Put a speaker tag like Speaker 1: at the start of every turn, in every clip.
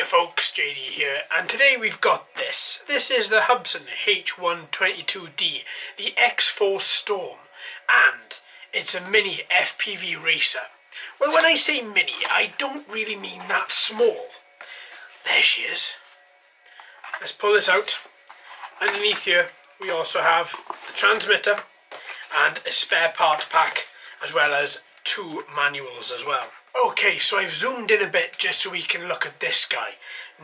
Speaker 1: folks, JD here, and today we've got this. This is the Hubsan H122D, the X4 Storm, and it's a mini FPV racer. Well, when I say mini, I don't really mean that small. There she is. Let's pull this out. Underneath here we also have the transmitter and a spare part pack, as well as 2 manuals as well. Okay, so I've zoomed in a bit just so we can look at this guy.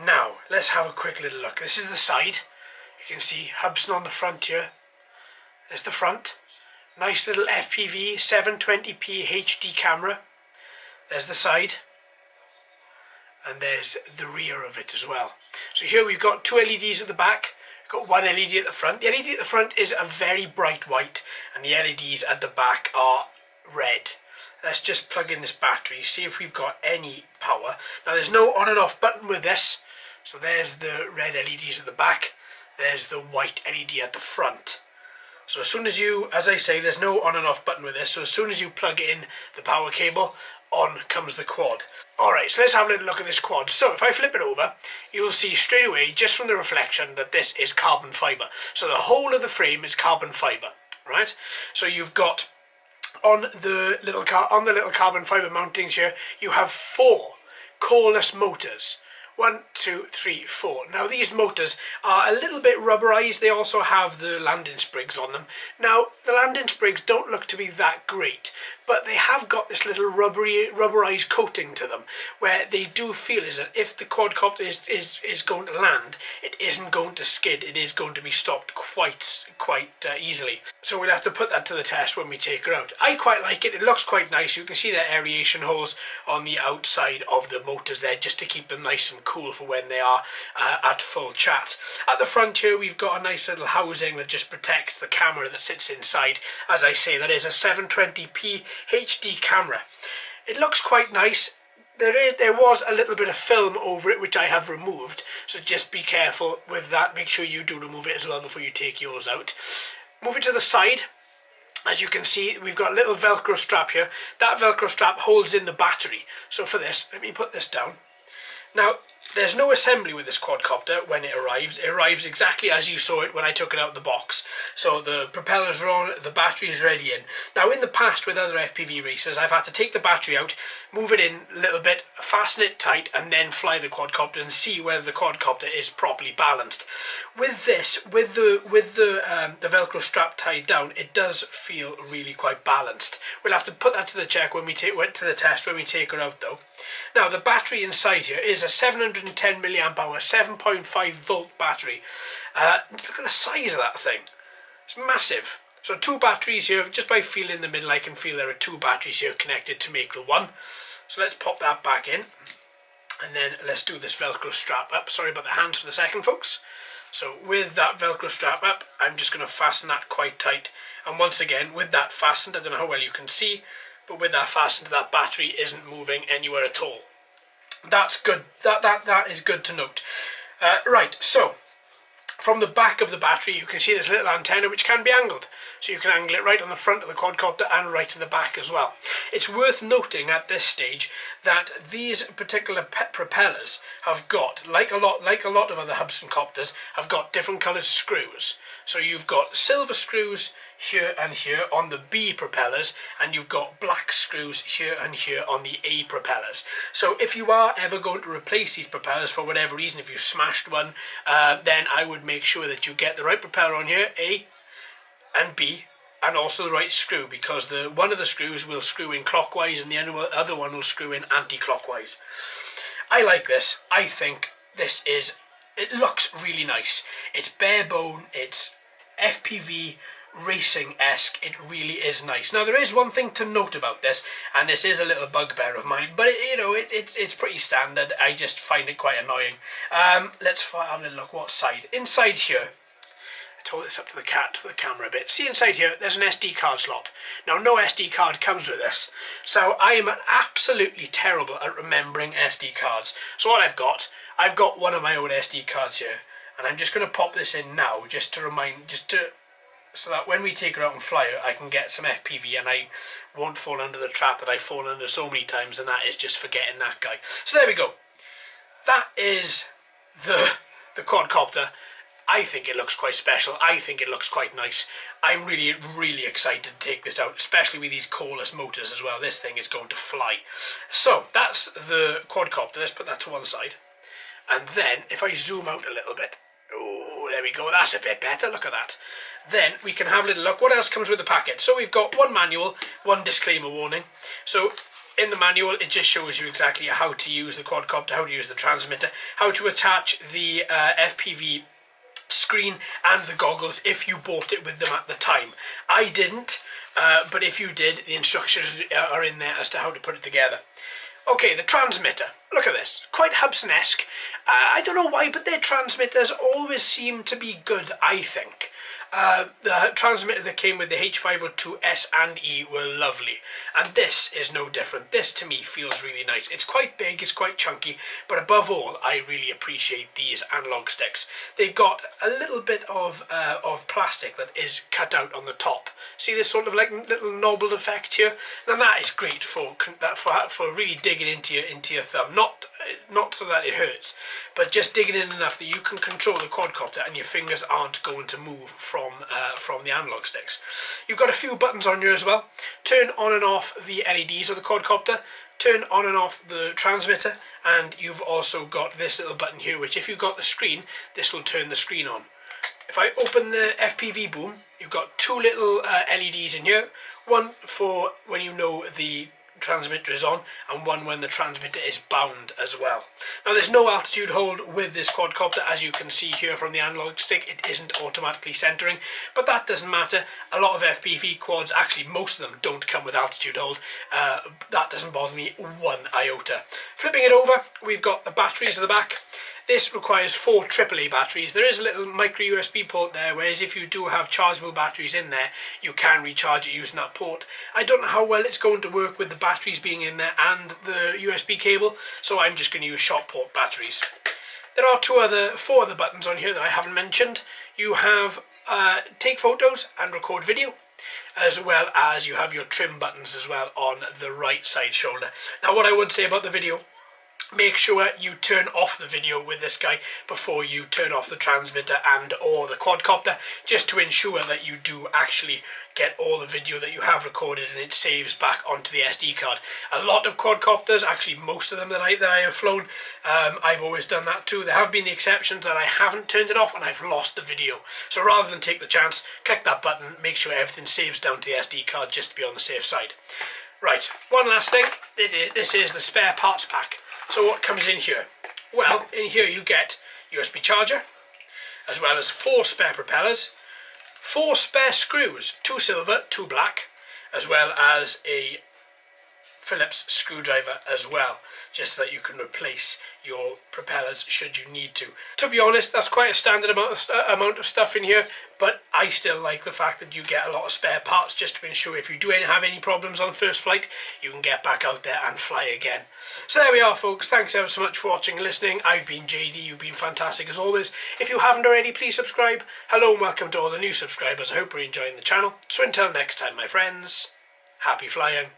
Speaker 1: Now, let's have a quick little look. This is the side. You can see Hubsan on the front here. There's the front. Nice little FPV 720p HD camera. There's the side. And there's the rear of it as well. So here we've got 2 LEDs at the back. We've got 1 LED at the front. The LED at the front is a very bright white, and the LEDs at the back are red. Let's just plug in this battery, see if we've got any power. Now there's no on and off button with this, so there's the red LEDs at the back, there's the white LED at the front. So as soon as you, as I say, there's no on and off button with this, so as soon as you plug in the power cable, on comes the quad. Alright, so let's have a little look at this quad. So if I flip it over, you'll see straight away, just from the reflection, that this is carbon fibre. So the whole of the frame is carbon fibre, right? So you've got on the little carbon fibre mountings here, you have 4 coreless motors. 1, 2, 3, 4. Now these motors are a little bit rubberized. They also have the landing sprigs on them. Now the landing sprigs don't look to be that great, but they have got this little rubberized coating to them, where they do feel is that if the quadcopter is going to land, it isn't going to skid. It is going to be stopped quite easily. So we'll have to put that to the test when we take her out. I quite like it. It looks quite nice. You can see the aeration holes on the outside of the motors there, just to keep them nice and cool for when they are at full chat. At the front here we've got a nice little housing that just protects the camera that sits inside. As I say, that is a 720p HD camera. It looks quite nice. There was a little bit of film over it which I have removed, so just be careful with that. Make sure you do remove it as well before you take yours out. Moving to the side, as you can see, we've got a little Velcro strap here. That Velcro strap holds in the battery. So for this, let me put this down. Now, there's no assembly with this quadcopter when it arrives. It arrives exactly as you saw it when I took it out of the box. So the propellers are on, the battery is ready in. Now in the past with other FPV racers, I've had to take the battery out, move it in a little bit, fasten it tight, and then fly the quadcopter and see whether the quadcopter is properly balanced. With this, with the Velcro strap tied down, it does feel really quite balanced. We'll have to put that to the check when we take the test when we take her out though. Now the battery inside here is a 710 milliamp hour 7.5 volt battery. Look at the size of that thing. It's massive. So 2 batteries here. Just by feeling the middle I can feel there are 2 batteries here connected to make the one. So let's pop that back in, and then let's do this Velcro strap up. Sorry about the hands for the second, folks. So with that Velcro strap up, I'm just going to fasten that quite tight, and once again with that fastened, I don't know how well you can see, but with that fastened, that battery isn't moving anywhere at all. That's good. That is good to note. Right, so from the back of the battery you can see this little antenna which can be angled. So you can angle it right on the front of the quadcopter and right to the back as well. It's worth noting at this stage that these particular propellers have got, like a lot of other Hubsan copters, have got different coloured screws. So you've got silver screws here and here on the B propellers, and you've got black screws here and here on the A propellers. So if you are ever going to replace these propellers for whatever reason, if you smashed one, then I would make sure that you get the right propeller on here, A and B, and also the right screw, because one of the screws will screw in clockwise and the other one will screw in anti-clockwise. I like this. I think it looks really nice. It's bare bone, it's FPV racing-esque. It really is nice. Now there is one thing to note about this, and this is a little bugbear of mine, but it's pretty standard. I just find it quite annoying. Let's have a little look what side. Inside here, let's hold this up to the camera a bit. See inside here, there's an SD card slot. Now no SD card comes with this, so I am absolutely terrible at remembering SD cards. So what I've got one of my own SD cards here, and I'm just going to pop this in now, so that when we take her out and fly her, I can get some FPV and I won't fall under the trap that I've fallen under so many times, and that is just forgetting that guy. So there we go. that is the quadcopter. I think it looks quite special. I think it looks quite nice. I'm really excited to take this out, especially with these coreless motors as well. This thing is going to fly. So that's the quadcopter. Let's put that to one side. And then if I zoom out a little bit, oh, there we go. That's a bit better. Look at that. Then we can have a little look. What else comes with the packet? So we've got one manual, one disclaimer warning. So in the manual, it just shows you exactly how to use the quadcopter, how to use the transmitter, how to attach the FPV screen and the goggles if you bought it with them at the time. I didn't, but if you did, the instructions are in there as to how to put it together. Okay, the transmitter. Look at this. Quite Hubsan-esque. I don't know why, but their transmitters always seem to be good, I think. The transmitter that came with the H502S and E were lovely, and this is no different. This to me feels really nice. It's quite big, it's quite chunky, but above all I really appreciate these analog sticks. They've got a little bit of plastic that is cut out on the top. See this sort of like little knobbled effect here? Now that is great for really digging into your thumb. Not so that it hurts, but just digging in enough that you can control the quadcopter and your fingers aren't going to move from the analog sticks. You've got a few buttons on here as well. Turn on and off the LEDs of the quadcopter, turn on and off the transmitter, and you've also got this little button here, which if you've got the screen, this will turn the screen on. If I open the FPV boom, you've got two little LEDs in here, one for when you know the transmitter is on, and one when the transmitter is bound as well. Now there's no altitude hold with this quadcopter, as you can see here from the analog stick. It isn't automatically centering, but that doesn't matter. A lot of FPV quads, actually most of them, don't come with altitude hold. That doesn't bother me one iota. Flipping it over, we've got the batteries at the back. This requires 4 AAA batteries. There is a little micro USB port there, whereas if you do have chargeable batteries in there, you can recharge it using that port. I don't know how well it's going to work with the batteries being in there and the USB cable, so I'm just going to use short port batteries. There are 4 other buttons on here that I haven't mentioned. You have take photos and record video, as well as you have your trim buttons as well on the right side shoulder. Now what I would say about the video, make sure you turn off the video with this guy before you turn off the transmitter and or the quadcopter, just to ensure that you do actually get all the video that you have recorded and it saves back onto the SD card. A lot of quadcopters, actually most of them that I have flown, I've always done that too. There have been the exceptions that I haven't turned it off and I've lost the video. So rather than take the chance, click that button, make sure everything saves down to the SD card just to be on the safe side. Right, one last thing, this is the spare parts pack. So what comes in here? Well, in here you get USB charger, as well as 4 spare propellers, 4 spare screws, 2 silver, 2 black, as well as a Phillips screwdriver as well, just so that you can replace your propellers should you need to. To be honest, that's quite a standard amount of stuff in here, but I still like the fact that you get a lot of spare parts just to ensure if you do have any problems on first flight, you can get back out there and fly again. So there we are folks, thanks ever so much for watching and listening. I've been JD, you've been fantastic as always. If you haven't already, please subscribe. Hello and welcome to all the new subscribers. I hope you're enjoying the channel. So until next time my friends, happy flying.